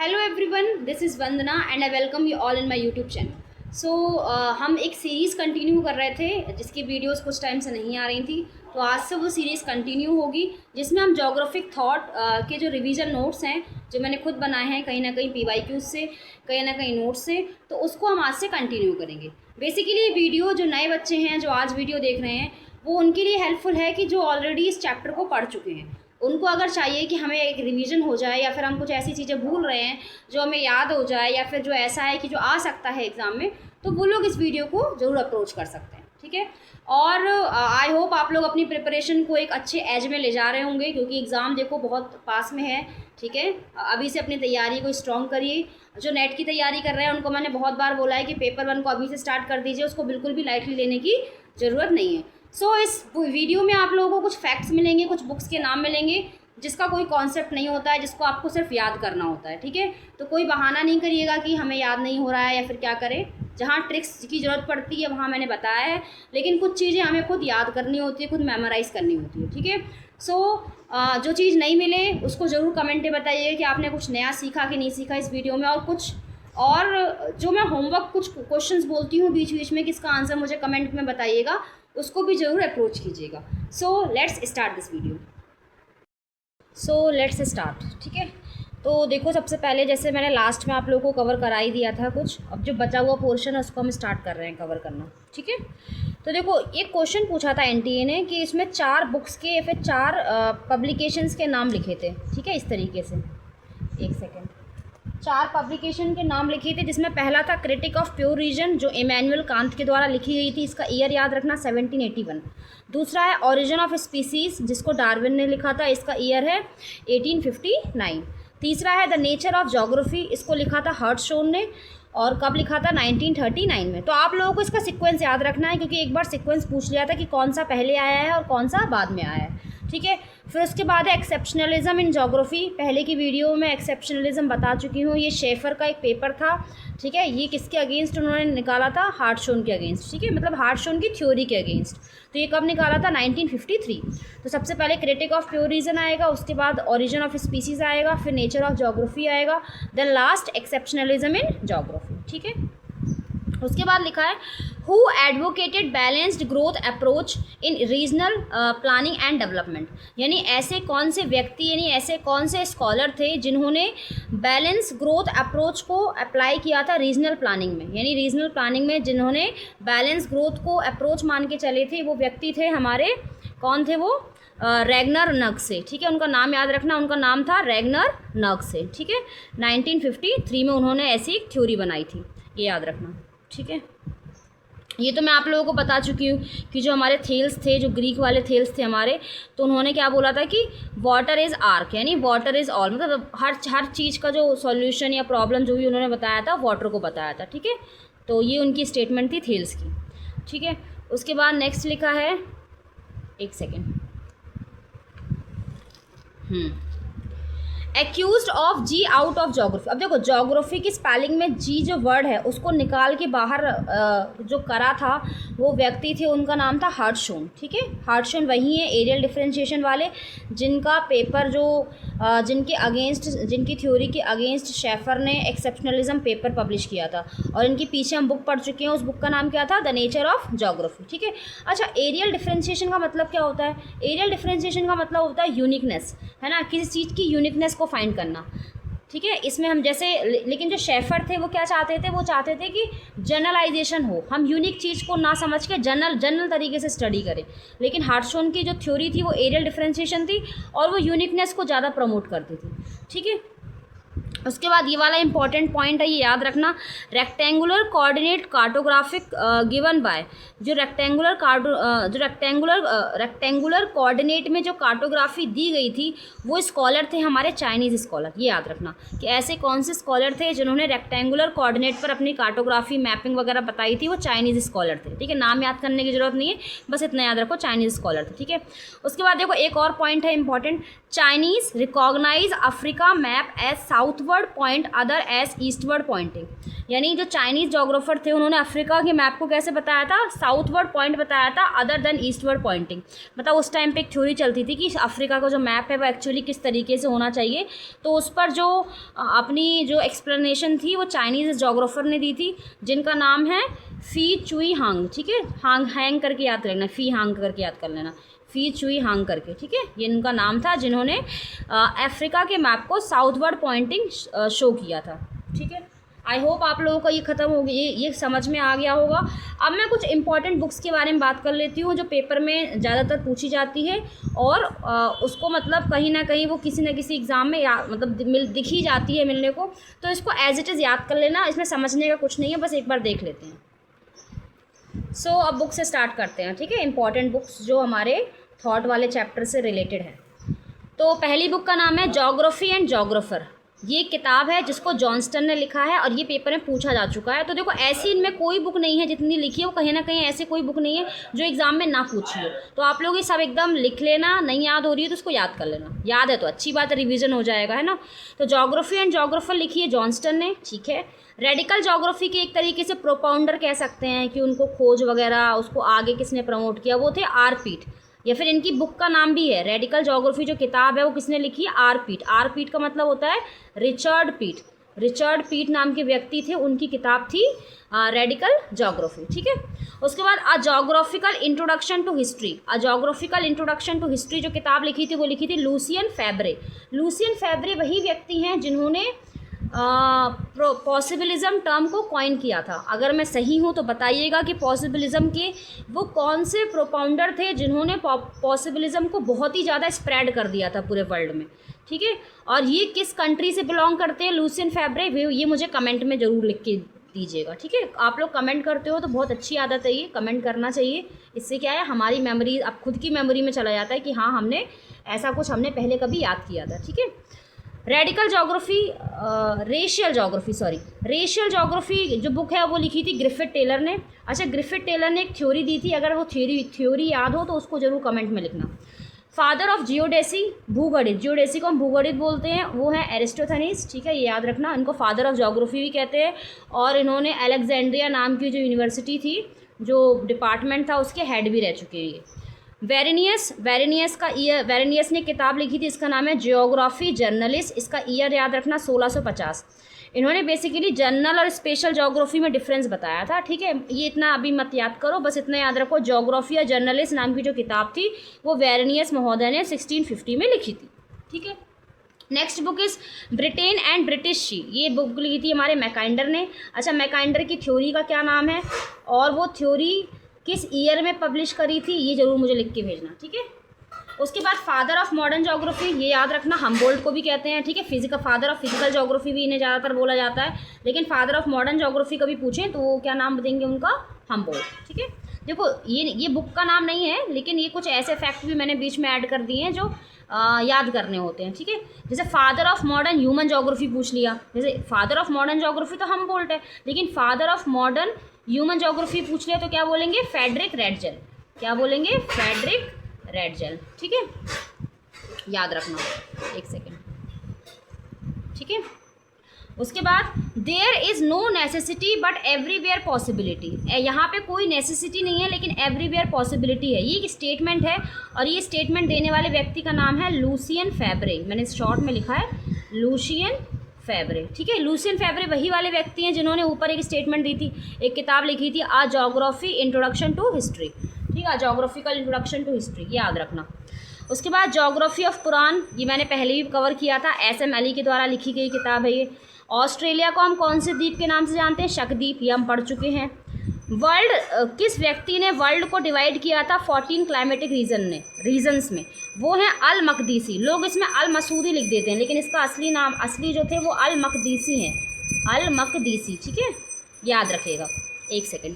Hello everyone, this is Vandana and I welcome you all in my YouTube channel. So हम एक series continue कर रहे थे जिसकी वीडियोस कुछ टाइम से नहीं आ रही थी, तो आज से वो सीरीज़ कंटिन्यू होगी जिसमें हम जोग्राफिक थॉट के जो रिवीजन नोट्स हैं जो मैंने खुद बनाए हैं कहीं ना कहीं PYQs से, कहीं ना कहीं नोट्स से, तो उसको हम आज से कंटिन्यू करेंगे। बेसिकली ये वीडियो जो नए बच्चे हैं जो आज वीडियो देख रहे हैं वो उनके लिए हेल्पफुल है कि जो ऑलरेडी इस चैप्टर को पढ़ चुके हैं। उनको अगर चाहिए कि हमें एक रिवीजन हो जाए या फिर हम कुछ ऐसी चीज़ें भूल रहे हैं जो हमें याद हो जाए या फिर जो ऐसा है कि जो आ सकता है एग्ज़ाम में, तो वो लोग इस वीडियो को ज़रूर अप्रोच कर सकते हैं। ठीक है, और आई होप आप लोग अपनी प्रिपरेशन को एक अच्छे एज में ले जा रहे होंगे क्योंकि एग्ज़ाम देखो बहुत पास में है। ठीक है, अभी से अपनी तैयारी को स्ट्रॉन्ग करिए। जो नेट की तैयारी कर रहे हैं उनको मैंने बहुत बार बोला है कि पेपर 1 को अभी से स्टार्ट कर दीजिए, उसको बिल्कुल भी लाइटली लेने की ज़रूरत नहीं है। इस वीडियो में आप लोगों को कुछ फैक्ट्स मिलेंगे, कुछ बुक्स के नाम मिलेंगे जिसका कोई कॉन्सेप्ट नहीं होता है, जिसको आपको सिर्फ याद करना होता है। ठीक है, तो कोई बहाना नहीं करिएगा कि हमें याद नहीं हो रहा है या फिर क्या करें। जहाँ ट्रिक्स की ज़रूरत पड़ती है वहाँ मैंने बताया है, लेकिन कुछ चीज़ें हमें खुद याद करनी होती है, खुद मेमोराइज़ करनी होती है। ठीक है, जो चीज़ नहीं मिले उसको ज़रूर कमेंट में बताइए कि आपने कुछ नया सीखा कि नहीं सीखा इस वीडियो में। और जो मैं होमवर्क कुछ क्वेश्चंस बोलती हूँ बीच बीच में, किसका आंसर मुझे कमेंट में बताइएगा, उसको भी ज़रूर अप्रोच कीजिएगा। Let's start this video. Let's start. ठीक है, तो देखो सबसे पहले जैसे मैंने लास्ट में आप लोगों को कवर करा ही दिया था कुछ, अब जो बचा हुआ पोर्शन है उसको हम स्टार्ट कर रहे हैं कवर करना। ठीक है, तो देखो एक क्वेश्चन पूछा था NTA ने कि इसमें 4 बुक्स के या फिर 4 पब्लिकेशंस के नाम लिखे थे। ठीक है, इस तरीके से, एक सेकेंड, 4 पब्लिकेशन के नाम लिखे थे जिसमें पहला था क्रिटिक ऑफ प्योर रीजन जो इमैनुअल कांत के द्वारा लिखी गई थी, इसका ईयर याद रखना 1781। दूसरा है ओरिजिन ऑफ स्पीसीज़ जिसको डार्विन ने लिखा था, इसका ईयर है 1859। तीसरा है द नेचर ऑफ जोग्राफी, इसको लिखा था हर्टशोन ने, और कब लिखा था 1939 में। तो आप लोगों को इसका सीक्वेंस याद रखना है क्योंकि एक बार सीक्वेंस पूछ लिया था कि कौन सा पहले आया है और कौन सा बाद में आया है। ठीक है, फिर उसके बाद है एक्सेप्शनलिज्म इन जोग्राफी, पहले की वीडियो में एक्सेप्शनलिज्म बता चुकी हूँ, ये शेफर का एक पेपर था। ठीक है, ये किसके अगेंस्ट उन्होंने निकाला था, हार्टशोन के अगेंस्ट। ठीक है, मतलब हार्टशोन की थ्योरी के अगेंस्ट। तो ये कब निकाला था, 1953। तो सबसे पहले क्रिटिक ऑफ प्योर रीजन आएगा, उसके बाद ओरिजिन ऑफ स्पीसीज आएगा, फिर नेचर ऑफ जोग्राफी आएगा, then last exceptionalism in geography. ठीक है, उसके बाद लिखा है who advocated balanced growth approach in regional planning and development, यानी ऐसे कौन से व्यक्ति यानी ऐसे कौन से स्कॉलर थे जिन्होंने बैलेंस ग्रोथ अप्रोच को अप्लाई किया था रीजनल प्लानिंग में, यानी रीजनल प्लानिंग में जिन्होंने बैलेंस ग्रोथ को अप्रोच मान के चले थे वो व्यक्ति थे हमारे, कौन थे वो, रैगनर नग्से। ठीक है, उनका नाम याद रखना, उनका नाम था रैगनर नग्से। ठीक है, 1953 में उन्होंने ऐसी एक थ्योरी बनाई थी, ये याद रखना। ठीक है, ये तो मैं आप लोगों को बता चुकी हूँ कि जो हमारे थेल्स थे, जो ग्रीक वाले थेल्स थे हमारे, तो उन्होंने क्या बोला था कि वाटर इज़ आर्क, यानी वाटर इज़ ऑल, मतलब हर चीज़ का जो सॉल्यूशन या प्रॉब्लम जो भी उन्होंने बताया था वाटर को बताया था। ठीक है, तो ये उनकी स्टेटमेंट थी थेल्स की। ठीक है, उसके बाद नेक्स्ट लिखा है, एक second, accuse of G out of geography. अब देखो जोग्राफी की स्पेलिंग में जी जो वर्ड है उसको निकाल के बाहर जो करा था वो व्यक्ति थे, उनका नाम था हार्टशोन। ठीक है, हार्टशोन वही है एरियल डिफरेंशिएशन वाले जिनका पेपर जो जिनके अगेंस्ट, जिनकी थ्योरी के अगेंस्ट शेफर ने एक्सेप्शनलिज्म पेपर पब्लिश किया था, और इनके पीछे हम बुक पढ़ चुके हैं, उस बुक का नाम क्या था, द नेचर ऑफ जोग्राफी। ठीक है, अच्छा एरियल डिफरेंशिएशन का मतलब क्या होता है, एरियल डिफरेंशिएशन का मतलब होता है यूनिकनेस, है ना, किसी चीज़ की यूनिकनेस को फाइंड करना। ठीक है, इसमें हम जैसे, लेकिन जो शेफर थे वो क्या चाहते थे, वो चाहते थे कि जनरलाइजेशन हो, हम यूनिक चीज़ को ना समझ के जनरल तरीके से स्टडी करें। लेकिन हार्टशोन की जो थ्योरी थी वो एरियल डिफरेंशिएशन थी और वो यूनिकनेस को ज़्यादा प्रमोट करती थी। ठीक है, उसके बाद ये वाला इंपॉर्टेंट पॉइंट है, ये याद रखना, rectangular coordinate cartographic given by, जो रेक्टेंगुलर कोऑर्डिनेट में जो कार्टोग्राफी दी गई थी वो स्कॉलर थे हमारे चाइनीज़ स्कॉलर। ये याद रखना कि ऐसे कौन से स्कॉलर थे जिन्होंने रेक्टेंगुलर कोऑर्डिनेट पर अपनी कार्टोग्राफी मैपिंग वगैरह बताई थी, वो चाइनीज़ स्कॉलर थे। ठीक है, नाम याद करने की जरूरत नहीं है, बस इतना याद रखो, चाइनीज़ स्कॉलर थे। ठीक है, उसके बाद देखो एक और पॉइंट है important, Chinese recognize Africa map as southward southward point other as eastward pointing. यानी जो चाइनीज़ जोग्राफर थे उन्होंने अफ्रीका के मैप को कैसे बताया था, साउथवर्ड पॉइंट बताया था अदर देन ईस्टवर्ड पॉइंटिंग। मतलब उस टाइम पे एक थ्योरी चलती थी कि अफ्रीका का जो मैप है वो एक्चुअली किस तरीके से होना चाहिए, तो उस पर जो अपनी जो एक्सप्लेनेशन थी वो चाइनीज़ जोग्राफर ने दी थी, जिनका नाम है फी चुई हांग। ठीक है, हांग हैंग करके याद कर लेना, फी हांग करके याद कर लेना, फी चुई हांग करके। ठीक है, ये इनका नाम था जिन्होंने अफ्रीका के मैप को साउथवर्ड पॉइंटिंग शो किया था। ठीक है, आई होप आप लोगों का ये ख़त्म हो गया, ये समझ में आ गया होगा। अब मैं कुछ इंपॉर्टेंट बुक्स के बारे में बात कर लेती हूँ जो पेपर में ज़्यादातर पूछी जाती है और उसको मतलब कहीं ना कहीं वो किसी न किसी एग्ज़ाम में मतलब दिखी जाती है मिलने को, तो इसको एज इट इज़ याद कर लेना, इसमें समझने का कुछ नहीं है, बस एक बार देख लेते हैं। सो अब बुक से स्टार्ट करते हैं। ठीक है, इंपॉर्टेंट बुक्स जो हमारे थॉट वाले चैप्टर से रिलेटेड है। तो पहली बुक का नाम है जोग्राफी एंड जोग्राफर। ये किताब है जिसको जॉनस्टन ने लिखा है और ये पेपर में पूछा जा चुका है। तो देखो ऐसी इनमें कोई बुक नहीं है जितनी लिखी है वो कहीं ना कहीं ऐसी कोई बुक नहीं है जो एग्जाम में ना पूछी हो। तो आप लोग ये सब एकदम लिख लेना, नहीं याद हो रही है तो उसको याद कर लेना, याद है तो अच्छी बात है, रिवीजन हो जाएगा, है ना। तो जोग्राफी एंड जोग्राफर लिखी है जॉनस्टन ने। ठीक है, रेडिकल जोग्राफी के एक तरीके से प्रोपाउंडर कह सकते हैं कि उनको खोज वगैरह उसको आगे किसने प्रमोट किया, वो थे आर पीट, या फिर इनकी बुक का नाम भी है रेडिकल जोग्राफी। जो किताब है वो किसने लिखी है, आर पीट। आर पीट का मतलब होता है रिचर्ड पीट। रिचर्ड पीट नाम के व्यक्ति थे, उनकी किताब थी रेडिकल जोग्राफी। ठीक है, उसके बाद a geographical introduction to history. A geographical introduction to history जो किताब लिखी थी वो लिखी थी लूसियन फैब्रे। लूसियन फैब्रे वही व्यक्ति हैं जिन्होंने पॉसिबिलिज्म टर्म को कॉइन किया था। अगर मैं सही हूँ तो बताइएगा कि पॉसिबिलिज्म के वो कौन से प्रोपाउंडर थे जिन्होंने पॉसिबिलिज्म को बहुत ही ज़्यादा स्प्रेड कर दिया था पूरे वर्ल्ड में। ठीक है, और ये किस कंट्री से बिलोंग करते हैं लूसियन फैब्रे, ये मुझे कमेंट में ज़रूर लिख के दीजिएगा। ठीक है, आप लोग कमेंट करते हो तो बहुत अच्छी आदत है ये, कमेंट करना चाहिए। इससे क्या है, हमारी मेमोरी अब खुद की मेमोरी में चला जाता है कि हाँ हमने ऐसा कुछ हमने पहले कभी याद किया था। ठीक है, रेडिकल जोग्राफी रेशियल जोग्राफी जो बुक है वो लिखी थी ग्रिफिथ टेलर ने। अच्छा, ग्रिफिथ टेलर ने एक थ्योरी दी थी, अगर वो थ्योरी याद हो तो उसको जरूर कमेंट में लिखना। फादर ऑफ जियोडेसी, भूगणित, जियोडेसी को हम भूगणित बोलते हैं, वो है एरिस्टोथेनीस। ठीक है, ये याद रखना, इनको फादर ऑफ जोग्राफी भी कहते हैं। और इन्होंने अलेक्जेंड्रिया नाम की जो यूनिवर्सिटी थी, जो डिपार्टमेंट था, उसके हेड भी रह चुके हैं ये। वेरेनियस ने किताब लिखी थी, इसका नाम है जियोग्राफी जर्नलिस्ट। इसका ईयर याद रखना 1650। इन्होंने बेसिकली जनरल और स्पेशल ज्योग्राफी में डिफरेंस बताया था। ठीक है, ये इतना अभी मत याद करो, बस इतना याद रखो, ज्योग्राफी या जर्नलिस्ट नाम की जो किताब थी वो वेरेनियस महोदय ने 1650 में लिखी थी। ठीक है, next book is Britain and British she. ये बुक लिखी थी हमारे मैकाइंडर ने। अच्छा, मैकाइंडर की थ्योरी का क्या नाम है और वो थ्योरी किस ईयर में पब्लिश करी थी, ये जरूर मुझे लिख के भेजना। ठीक है, उसके बाद फादर ऑफ मॉडर्न ज्योग्राफी, ये याद रखना, हमबोल्ट को भी कहते हैं। ठीक है, फादर ऑफ फिजिकल ज्योग्राफी भी इन्हें ज़्यादातर बोला जाता है, लेकिन फादर ऑफ मॉडर्न ज्योग्राफी कभी पूछें तो वो क्या नाम देंगे उनका, हमबोल्ट। ठीक है, देखो ये बुक का नाम नहीं है, लेकिन ये कुछ ऐसे फैक्ट भी मैंने बीच में ऐड कर दिए हैं जो याद करने होते हैं। ठीक है, जैसे father of modern human geography पूछ लिया, जैसे फादर ऑफ मॉडर्न ज्योग्राफी तो हमबोल्ट है, लेकिन father of modern human geography पूछ लिया तो क्या बोलेंगे, फ्रेडरिक रेडजेल। क्या बोलेंगे, फ्रेडरिक रेडजेल। ठीक है, याद रखना, एक सेकेंड। ठीक है, उसके बाद there is no necessity but everywhere possibility. यहाँ पे कोई नेसेसिटी नहीं है लेकिन एवरीवेयर पॉसिबिलिटी है, ये एक स्टेटमेंट है और ये स्टेटमेंट देने वाले व्यक्ति का नाम है लूसियन फैब्रे। मैंने शॉर्ट में लिखा है लूसियन फैब्रे। ठीक है, लूसियन फैब्रे वही वाले व्यक्ति हैं जिन्होंने ऊपर एक स्टेटमेंट दी थी, एक किताब लिखी थी अ ज्योग्राफी इंट्रोडक्शन टू हिस्ट्री। ठीक है, ज्योग्राफिकल इंट्रोडक्शन टू हिस्ट्री, याद रखना। उसके बाद ज्योग्राफी ऑफ पुराण, ये मैंने पहले भी कवर किया था, SM अली के द्वारा लिखी गई किताब है ये। ऑस्ट्रेलिया को हम कौन से द्वीप के नाम से जानते हैं, शक्द्वीप, ये हम पढ़ चुके हैं। वर्ल्ड किस व्यक्ति ने वर्ल्ड को डिवाइड किया था 14 क्लाइमेटिक रीजन्स में, वो है अल मकदीसी। लोग इसमें अल मसूदी लिख देते हैं लेकिन इसका असली जो थे वो अल मकदीसी हैं, अल मकदीसी। ठीक है, याद रखिएगा, एक सेकेंड।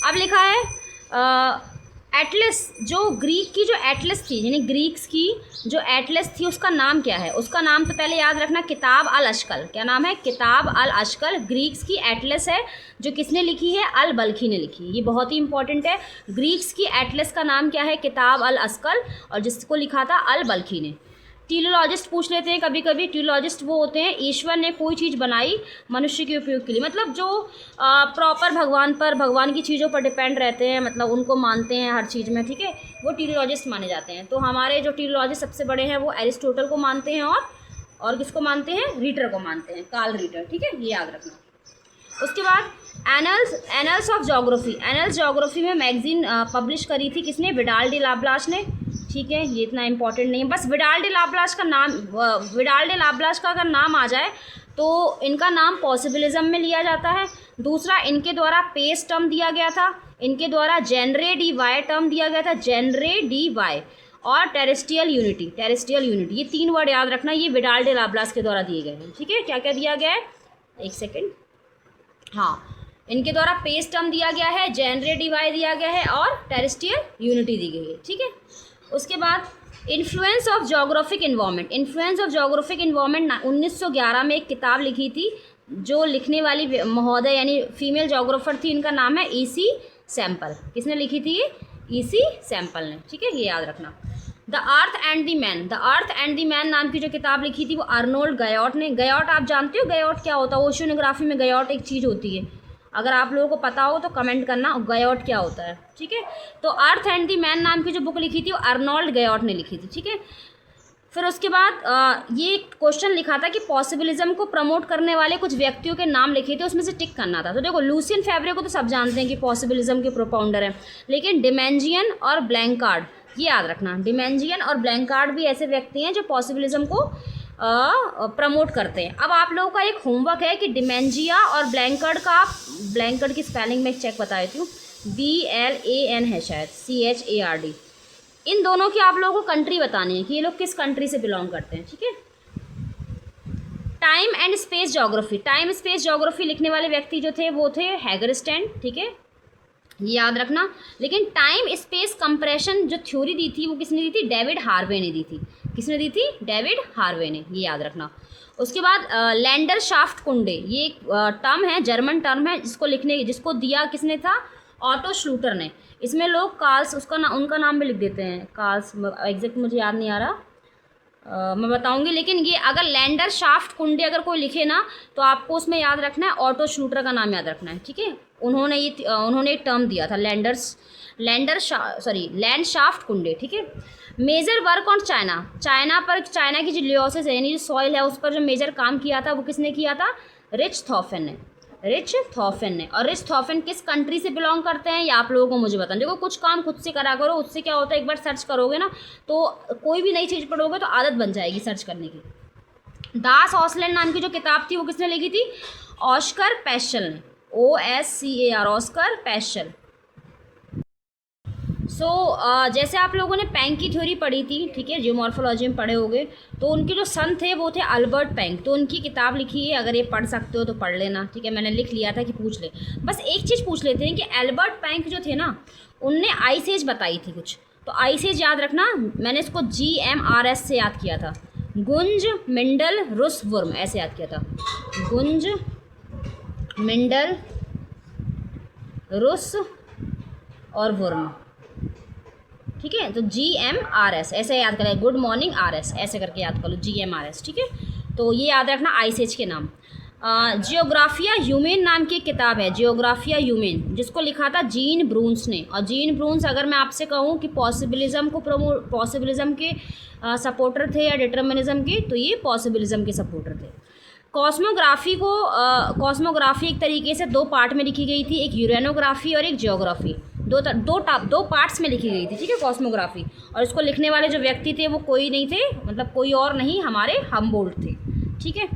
अब लिखा है एटलस, जो ग्रीक की जो एटलस थी, यानी ग्रीक्स की जो एटलस थी उसका नाम क्या है, उसका नाम तो पहले याद रखना, किताब अल अश्कल। क्या नाम है, किताब अल अश्कल। ग्रीक्स की एटलस है जो किसने लिखी है, अल बल्खी ने लिखी है, ये बहुत ही इंपॉर्टेंट है। ग्रीक्स की एटलस का नाम क्या है, किताब अल अश्कल, और जिसको लिखा था अल बल्खी ने। टीलोलॉजिस्ट पूछ लेते हैं कभी कभी। टीलोलॉजिस्ट वो होते हैं ईश्वर ने कोई चीज़ बनाई मनुष्य के उपयोग के लिए, मतलब जो प्रॉपर भगवान की चीज़ों पर डिपेंड रहते हैं, मतलब उनको मानते हैं हर चीज़ में, ठीक है, वो टीलोलॉजिस्ट माने जाते हैं। तो हमारे जो टीलोलॉजिस्ट सबसे बड़े हैं वो एरिस्टोटल को मानते हैं और किसको मानते हैं, रीटर को मानते हैं, कार्ल रीटर, ठीक है, ये याद रखना। उसके बाद annuls of geography, annuls geography में मैगजीन पब्लिश करी थी किसने, विडाल डी लाप्लास ने, ठीक है, ये इतना इंपॉर्टेंट नहीं है। बस विडाल डी लाप्लास का अगर नाम आ जाए तो इनका नाम पॉसिबिलिज्म में लिया जाता है। दूसरा, इनके द्वारा पेस टर्म दिया गया था, इनके द्वारा जेनरे डी वाई टर्म दिया गया था, जेनरे डी वाई, और टेरेस्ट्रियल यूनिटी, ये 3 वर्ड याद रखना, ये विडाल डी लाप्लास के द्वारा दिए गए हैं, ठीक है। क्या क्या दिया गया है, एक सेकेंड, हाँ, इनके द्वारा पेस टर्म दिया गया है, जेनरे डी वाई दिया गया है, और टेरेस्ट्रियल यूनिटी दी गई है, ठीक है। उसके बाद इन्फ्लुएंस ऑफ जोग्राफिक इन्वायरमेंट, 1911 में एक किताब लिखी थी, जो लिखने वाली महोदय यानी फीमेल जोग्राफर थी, इनका नाम है ईसी सैम्पल। किसने लिखी थी ये, ईसी सैम्पल ने, ठीक है, ये याद रखना। The earth and the man नाम की जो किताब लिखी थी वो अर्नोल्ड गयोट ने। गयोट आप जानते हो गयोट क्या होता है, ओशियोनोग्राफी में गयोट एक चीज़ होती है, अगर आप लोगों को पता हो तो कमेंट करना गयोट क्या होता है, ठीक है। तो अर्थ एंड द मैन नाम की जो बुक लिखी थी वो अर्नोल्ड गयोट ने लिखी थी, ठीक है। फिर उसके बाद ये क्वेश्चन लिखा था कि पॉसिबिलिज्म को प्रमोट करने वाले कुछ व्यक्तियों के नाम लिखे थे, उसमें से टिक करना था। तो देखो, लूसियन फेब्रे को तो सब जानते हैं कि पॉसिबिलिज्म के प्रोपाउंडर हैं, लेकिन डिमेंजियन और ब्लैंकार्ड, ये याद रखना, डिमेंजियन और ब्लैंकार्ड भी ऐसे व्यक्ति हैं जो पॉसिबिलिज्म को प्रमोट करते हैं। अब आप लोगों का एक होमवर्क है कि डिमेंजिया और ब्लैंकार्ड की स्पेलिंग में चेक बता देती हूँ, BLAN है शायद, CHARD, इन दोनों की आप लोगों को कंट्री बतानी है कि ये लोग किस कंट्री से बिलोंग करते हैं, ठीक है। टाइम एंड स्पेस जोग्राफी लिखने वाले व्यक्ति जो थे वो थे हैगरस्टैंड, ठीक है, ये याद रखना। लेकिन टाइम स्पेस कंप्रेशन जो थ्योरी दी थी वो किसने दी थी, डेविड हार्वे ने दी थी। किसने दी थी, डेविड हार्वे ने, ये याद रखना। उसके बाद लैंडर शाफ्ट कुंडे, ये एक टर्म है, जर्मन टर्म है, जिसको दिया किसने था, ऑटो श्लूटर ने। इसमें लोग कार्ल्स उनका नाम भी लिख देते हैं, कार्ल्स, एग्जैक्ट मुझे याद नहीं आ रहा, मैं बताऊंगी। लेकिन ये अगर लैंडर शाफ्ट कुंडे अगर कोई लिखे ना तो आपको उसमें याद रखना है ऑटो श्लूटर का नाम याद रखना है, ठीक है। उन्होंने एक टर्म दिया था, लैंड शाफ्ट कुंडे, ठीक है। मेजर वर्क ऑन चाइना की जो लियोसिस है यानी जो सॉइल है उस पर जो मेजर काम किया था वो किसने किया था, रिच थॉफेन ने। और रिच थॉफेन किस कंट्री से बिलोंग करते हैं ये आप लोगों को मुझे बताना। देखो, कुछ काम खुद से करा करो, उससे क्या होता है, एक बार सर्च करोगे ना तो कोई भी नई चीज़ पढ़ोगे तो आदत बन जाएगी सर्च करने की। दास ऑसलैंड नाम की जो किताब थी वो किसने लिखी थी, ऑस्कर पेशल ने, OSCAR, ऑस्कर पेशल। जैसे आप लोगों ने पैंक की थ्योरी पढ़ी थी, ठीक है, जियोमॉर्फोलॉजी में पढ़े होगे, तो उनके जो सन थे वो थे अल्बर्ट पैंक, तो उनकी किताब लिखी है, अगर ये पढ़ सकते हो तो पढ़ लेना, ठीक है, मैंने लिख लिया था कि पूछ ले। बस एक चीज़ पूछ लेते हैं कि अल्बर्ट पैंक जो थे ना उनने आइस एज बताई थी कुछ, तो आइस एज याद रखना, मैंने इसको GMRS से याद किया था, गुंज मिंडल रुस वर्म, ऐसे याद किया था, गुंज मिंडल रुस और वर्म, ठीक है। तो GMRS ऐसे याद करें, गुड मॉर्निंग RS ऐसे करके याद कर लो, GMRS, ठीक है। तो ये याद रखना आइस एज के नाम। जियोग्राफिया ह्यूमेन नाम की एक किताब है, जियोग्राफिया ह्यूमेन, जिसको लिखा था जीन ब्रून्स ने। और जीन ब्रून्स अगर मैं आपसे कहूँ कि पॉसिबिलिज्म के सपोर्टर थे या डिटर्मिनिज्म के, तो ये पॉसिबिलिज्म के सपोर्टर थे। कॉस्मोग्राफी एक तरीके से 2 पार्ट में लिखी गई थी, एक यूरेनोग्राफी और एक जियोग्राफी, दो पार्ट्स में लिखी गई थी, ठीक है, कॉस्मोग्राफी। और इसको लिखने वाले जो व्यक्ति थे वो कोई नहीं थे, मतलब कोई और नहीं, हमारे हम्बोल्ट थे, ठीक है।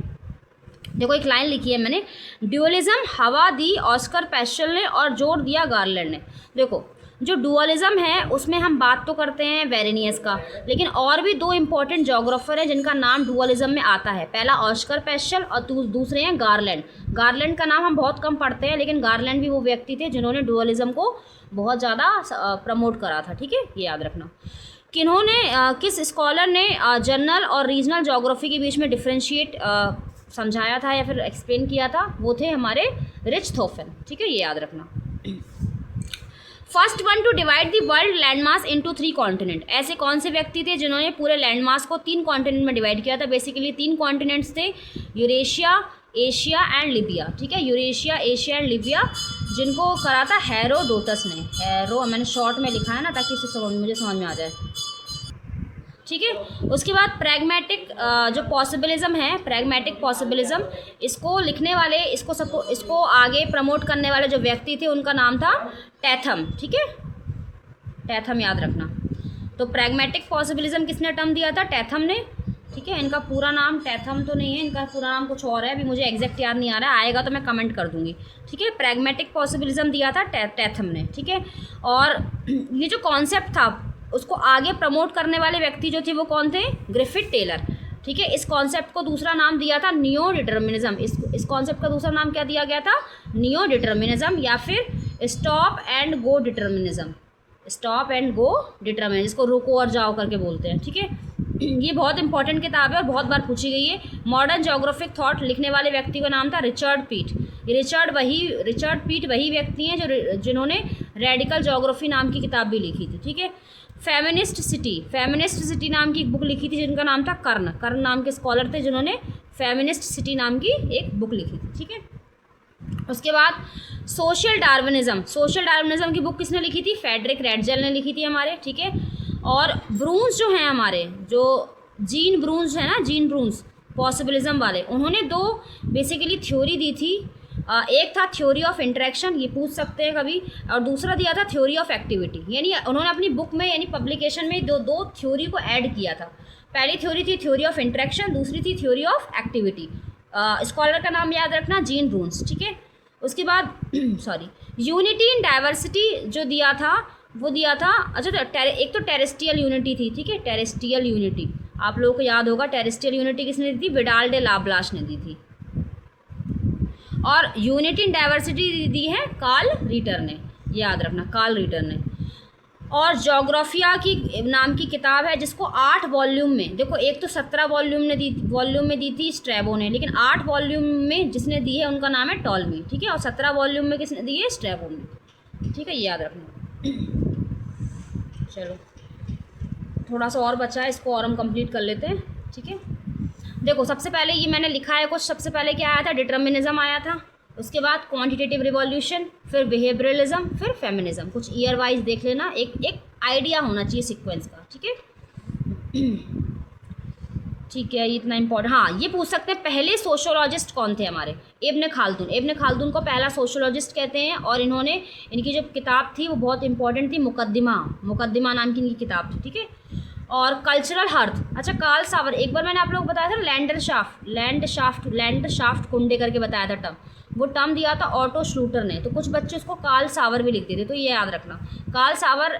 देखो, एक लाइन लिखी है मैंने, ड्यूअलिज्म हवा दी ऑस्कर पेशल ने और जोर दिया गार्लैंड ने। देखो, जो डुअलिज्म है उसमें हम बात तो करते हैं वेरेनियस का, लेकिन और भी 2 इंपॉर्टेंट जोग्राफर हैं जिनका नाम डुअलिज्म में आता है। पहला ऑस्कर पेशल और दूसरे हैं गार्लैंड। गार्लैंड का नाम हम बहुत कम पढ़ते हैं, लेकिन गार्लैंड भी वो व्यक्ति थे जिन्होंने डुअलिज्म को बहुत ज़्यादा प्रमोट करा था, ठीक है, ये याद रखना। किस स्कॉलर ने जनरल और रीजनल जोग्राफी के बीच में डिफ्रेंशिएट समझाया था या फिर एक्सप्लेन किया था, वो थे हमारे रिच थॉफेन, ठीक है, ये याद रखना। First one two divide the world landmass into 3 continent. ऐसे कौन से व्यक्ति थे जिन्होंने पूरे लैंडमास को 3 कॉन्टिनेंट में डिवाइड किया था? बेसिकली 3 कॉन्टिनेंट्स थे, यूरेशिया, एशिया एंड लिबिया। ठीक है, यूरेशिया, एशिया एंड लिबिया, जिनको करा था हेरोडोटस ने। हेरो मैंने शॉर्ट में लिखा है ना ताकि इसे मुझे समझ में आ जाए। ठीक है, उसके बाद प्रैग्मेटिक जो पॉसिबिलिज्म है, प्रैग्मेटिक पॉसिबिलिज्म, इसको लिखने वाले, इसको आगे प्रमोट करने वाले जो व्यक्ति थे उनका नाम था टैथम। ठीक है, टैथम याद रखना। तो प्रैग्मेटिक पॉसिबिलिज्म किसने टर्म दिया था? टैथम ने। ठीक है, इनका पूरा नाम टैथम तो नहीं है, इनका पूरा नाम कुछ और है, अभी मुझे एग्जैक्ट याद नहीं आ रहा है, आएगा तो मैं कमेंट कर दूंगी। ठीक है, प्रैग्मेटिक पॉसिबिलिज्म दिया था टैथम ने। ठीक है, और ये जो कॉन्सेप्ट था उसको आगे प्रमोट करने वाले व्यक्ति जो थे वो कौन थे? Griffith Taylor. ठीक है, इस कॉन्सेप्ट को दूसरा नाम दिया था नियो डिटर्मिनिज्म। इस कॉन्सेप्ट का दूसरा नाम क्या दिया गया था? नियो डिटर्मिनिज्म, या फिर stop and go determinism. Stop and go determinism, इसको रुको और जाओ करके बोलते हैं। ठीक है, ये बहुत इंपॉर्टेंट किताब है और बहुत बार पूछी गई है। मॉडर्न जोग्राफिक थॉट लिखने वाले व्यक्ति का नाम था रिचर्ड पीट। रिचर्ड पीट वही व्यक्ति हैं जिन्होंने रेडिकल जोग्राफी नाम की किताब भी लिखी थी। ठीक है, फेमिनिस्ट सिटी नाम की एक बुक लिखी थी जिनका नाम था कर्ण नाम के स्कॉलर थे जिन्होंने फेमिनिस्ट सिटी नाम की एक बुक लिखी थी। ठीक है, उसके बाद सोशल डार्विनिज्म की बुक किसने लिखी थी? फ्रेडरिक रेडजेल ने लिखी थी हमारे। ठीक है, और ब्रून्स जो हैं हमारे, जो जीन ब्रून्स है ना, जीन ब्रून्स पॉसिबिलिज्म वाले, उन्होंने 2 बेसिकली थ्योरी दी थी। एक था थ्योरी ऑफ इंटरेक्शन, ये पूछ सकते हैं कभी, और दूसरा दिया था थ्योरी ऑफ एक्टिविटी। यानी उन्होंने अपनी बुक में यानी पब्लिकेशन में दो थ्योरी को ऐड किया था। पहली थ्योरी थी थ्योरी ऑफ इंटरेक्शन, दूसरी थी थ्योरी ऑफ एक्टिविटी। स्कॉलर का नाम याद रखना, जीन ब्रून्स। ठीक है, उसके बाद यूनिटी इन डाइवर्सिटी जो दिया था वो दिया था, अच्छा तो एक तो टेरेस्ट्रियल यूनिटी थी। ठीक है, टेरेस्ट्रियल यूनिटी आप लोगों को याद होगा, टेरेस्ट्रियल यूनिटी किसने दी थी? विडाल डे लाब्लाश ने दी थी। और यूनिटी इन डाइवर्सिटी दी है कार्ल रिटर ने, याद रखना, कार्ल रिटर ने। और जोग्राफिया की नाम की किताब है जिसको 8 वॉल्यूम में, देखो एक तो 17 वॉल्यूम में दी थी स्ट्रैबो ने, लेकिन 8 वॉल्यूम में जिसने दी है उनका नाम है टॉलमी। ठीक है, और 17 वॉल्यूम में किसने दी है? स्ट्रैबो ने। ठीक है, ये याद रखना। चलो थोड़ा सा और बचा है, इसको और हम कंप्लीट कर लेते हैं। ठीक है, देखो सबसे पहले ये मैंने लिखा है कुछ, सबसे पहले क्या आया था? डिटर्मिनिज्म आया था, उसके बाद क्वांटिटेटिव रिवॉल्यूशन, फिर बिहेवियरलिज्म, फिर फेमिनिज्म। कुछ ईयर वाइज देख लेना, एक आइडिया होना चाहिए सीक्वेंस का। ठीक है, ठीक है, इतना इंपॉर्टेंट। हाँ, ये पूछ सकते हैं पहले सोशोलॉजिस्ट कौन थे हमारे? इब्न खालदून को पहला सोशोलॉजिस्ट कहते हैं, और इनकी जो किताब थी वो बहुत इंपॉर्टेंट थी, मुकद्दिमा नाम की इनकी किताब थी। ठीक है, और कल्चरल हर्थ, अच्छा कार्ल सावर, एक बार मैंने आप लोगों को बताया था लैंडशाफ्ट कुंडे करके बताया था टर्म, वो टर्म दिया था ऑटो श्लूटर ने, तो कुछ बच्चे उसको कार्ल सावर भी लिखते थे, तो ये याद रखना। कार्ल सावर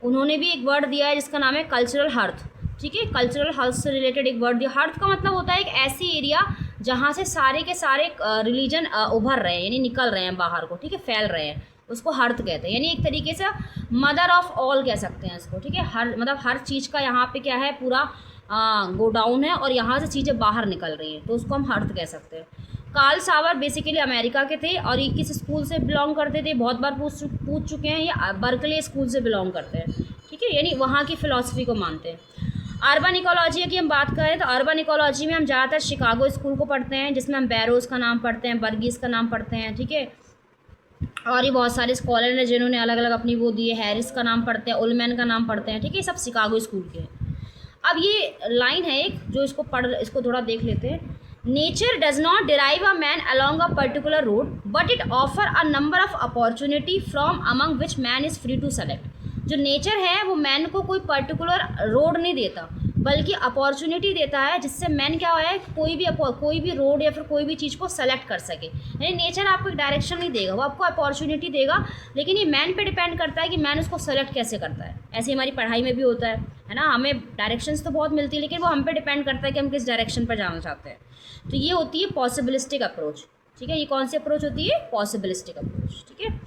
उन्होंने भी एक वर्ड दिया है जिसका नाम है कल्चरल हर्थ। ठीक है, कल्चरल हर्थ से रिलेटेड एक वर्ड दिया। हर्थ का मतलब होता है एक ऐसी एरिया जहाँ से सारे के सारे रिलीजन उभर रहे हैं, यानी निकल रहे हैं बाहर को। ठीक है, फैल रहे हैं, उसको हर्थ कहते हैं, यानी एक तरीके से मदर ऑफ ऑल कह सकते हैं इसको। ठीक है, हर चीज़ का यहाँ पे क्या है, पूरा गोडाउन है और यहाँ से चीज़ें बाहर निकल रही हैं, तो उसको हम हर्थ कह सकते हैं। कार्ल सावर बेसिकली अमेरिका के थे और ये किस स्कूल से बिलोंग करते थे? बहुत बार पूछ चुके हैं, ये बर्कले स्कूल से बिलोंग करते हैं। ठीक है, यानी वहाँ की फ़िलॉसफी को मानते हैं। अर्बन इकोलॉजी की हम बात करें तो अर्बन इकोलॉजी में हम ज़्यादातर शिकागो स्कूल को पढ़ते हैं, जिसमें हम बैरोज़ का नाम पढ़ते हैं, बर्गीज का नाम पढ़ते हैं। ठीक है, और ये बहुत सारे स्कॉलर हैं जिन्होंने अलग अलग अपनी वो दी है, हैरिस का नाम पढ़ते हैं, उलमैन का नाम पढ़ते हैं। ठीक है, सब शिकागो स्कूल के हैं। अब ये लाइन है एक जो इसको थोड़ा देख लेते हैं। Nature does not drive a man along a particular road but it offer a number of opportunity from among which man is free to select. जो नेचर है वो मैन को कोई पर्टिकुलर रोड नहीं देता बल्कि अपॉर्चुनिटी देता है, जिससे मैन क्या है कोई भी रोड या फिर कोई भी चीज़ को सेलेक्ट कर सके। यानी नेचर आपको एक डायरेक्शन नहीं देगा, वो आपको अपॉर्चुनिटी देगा, लेकिन ये मैन पे डिपेंड करता है कि मैन उसको सेलेक्ट कैसे करता है। ऐसे हमारी पढ़ाई में भी होता है ना, हमें डायरेक्शंस तो बहुत मिलती है लेकिन वो हम पे डिपेंड करता है कि हम किस डायरेक्शन पर जाना चाहते हैं। तो ये होती है पॉसिबिलिस्टिक अप्रोच। ठीक है, ये कौन सी अप्रोच होती है? पॉसिबिलिस्टिक अप्रोच। ठीक है,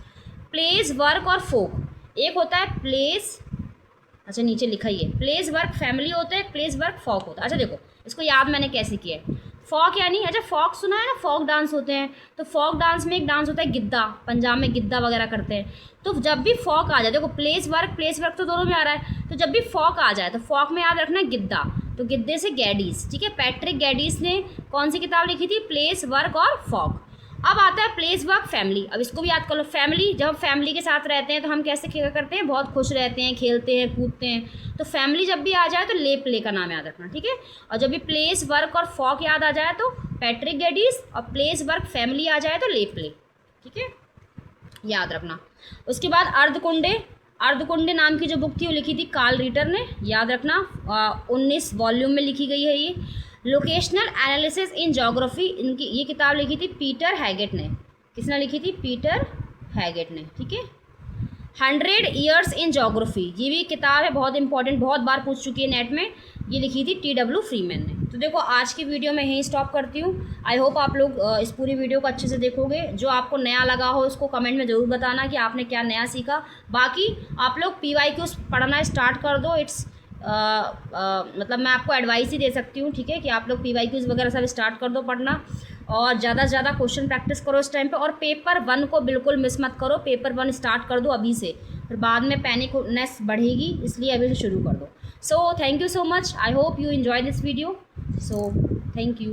प्लेस, वर्क और फोक। एक होता है प्लेस, अच्छा नीचे लिखा ही है, प्लेस वर्क फैमिली होता है, प्लेस वर्क फॉक होता है। अच्छा देखो इसको याद मैंने कैसे किया है। फॉक यानी, अच्छा फॉक सुना है ना, फॉक डांस होते हैं, तो फॉक डांस में एक डांस होता है गिद्दा, पंजाब में गिद्दा वगैरह करते हैं। तो जब भी फॉक आ जाए, देखो प्लेस वर्क तो दोनों में आ रहा है, तो जब भी फॉक आ जाए तो फॉक में याद रखना है गिद्दा, तो गिद्दे से गैडीज, ठीक है। पैट्रिक गैडीज ने कौन सी किताब लिखी थी, प्लेस वर्क और फॉक। अब आता है प्लेस वर्क फैमिली, अब इसको भी याद कर लो। फैमिली, जब हम फैमिली के साथ रहते हैं तो हम कैसे क्या करते हैं, बहुत खुश रहते हैं, खेलते हैं, कूदते हैं। तो फैमिली जब भी आ जाए तो ले प्ले का नाम याद रखना, ठीक है। और जब भी प्लेस वर्क और फॉक याद आ जाए तो पैट्रिक गैडीज, और प्लेस वर्क फैमिली आ जाए तो ले प्ले, ठीक है, याद रखना। उसके बाद अर्धकुंडे नाम की जो बुक थी वो लिखी थी कार्ल रीटर ने, याद रखना, 19 वॉल्यूम में लिखी गई है ये। लोकेशनल एनालिसिस इन ज्योग्राफी, इनकी ये किताब लिखी थी पीटर हैगेट ने। किसने लिखी थी, पीटर हैगेट ने, ठीक है। 100 ईयर्स इन ज्योग्राफी, ये भी किताब है बहुत इंपॉर्टेंट, बहुत बार पूछ चुकी है नेट में, ये लिखी थी TW फ्रीमैन ने। तो देखो आज की वीडियो मैं यहीं स्टॉप करती हूँ। आई होप आप लोग इस पूरी वीडियो को अच्छे से देखोगे। जो आपको नया लगा हो उसको कमेंट में ज़रूर बताना कि आपने क्या नया सीखा। बाकी आप लोग PYQs पढ़ना स्टार्ट कर दो। इट्स मतलब मैं आपको एडवाइस ही दे सकती हूँ, ठीक है, कि आप लोग PYQs वगैरह सब स्टार्ट कर दो पढ़ना, और ज़्यादा से ज़्यादा क्वेश्चन प्रैक्टिस करो इस टाइम पे। और पेपर 1 को बिल्कुल मिस मत करो, पेपर 1 स्टार्ट कर दो अभी से, फिर बाद में पैनिकनेस बढ़ेगी, इसलिए अभी से शुरू कर दो। So thank you so much, I hope you enjoy this video. So thank you.